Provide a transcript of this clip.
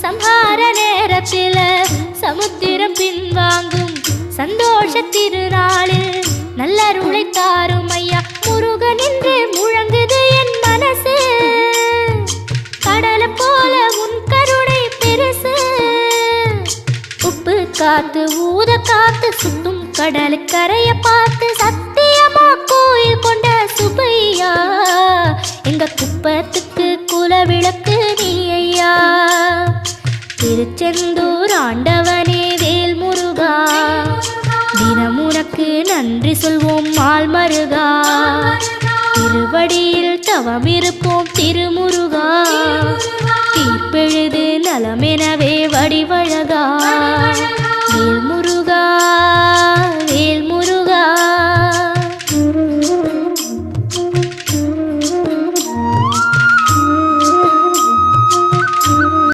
சம்ஹார நேரத்தில சமுத்திரம் பின்வாங்கும் சந்தோஷ திருநாளில் நல்லருளை தாரும் ஐயா முருகன் என்று முழங்குது என் மனசு கடலை போல உன் கருணை பெருசு உப்பு காத்து ஊத காத்து சுத்தும் கடலு கரைய பார்த்து சத்தியமா கோயில் கொண்ட சுபையா எங்க குப்பத்துக்கு குலவிளக்கு நீ ஐயா திருச்செந்தூர் ஆண்டவனே வேல் முருகா தினம் உனக்கு நன்றி சொல்வோம் மால் மருகா திருவடியில் தவம் இருப்போம் திருமுருகா தீர்ப்பெழுது நலமெனவே வடிவ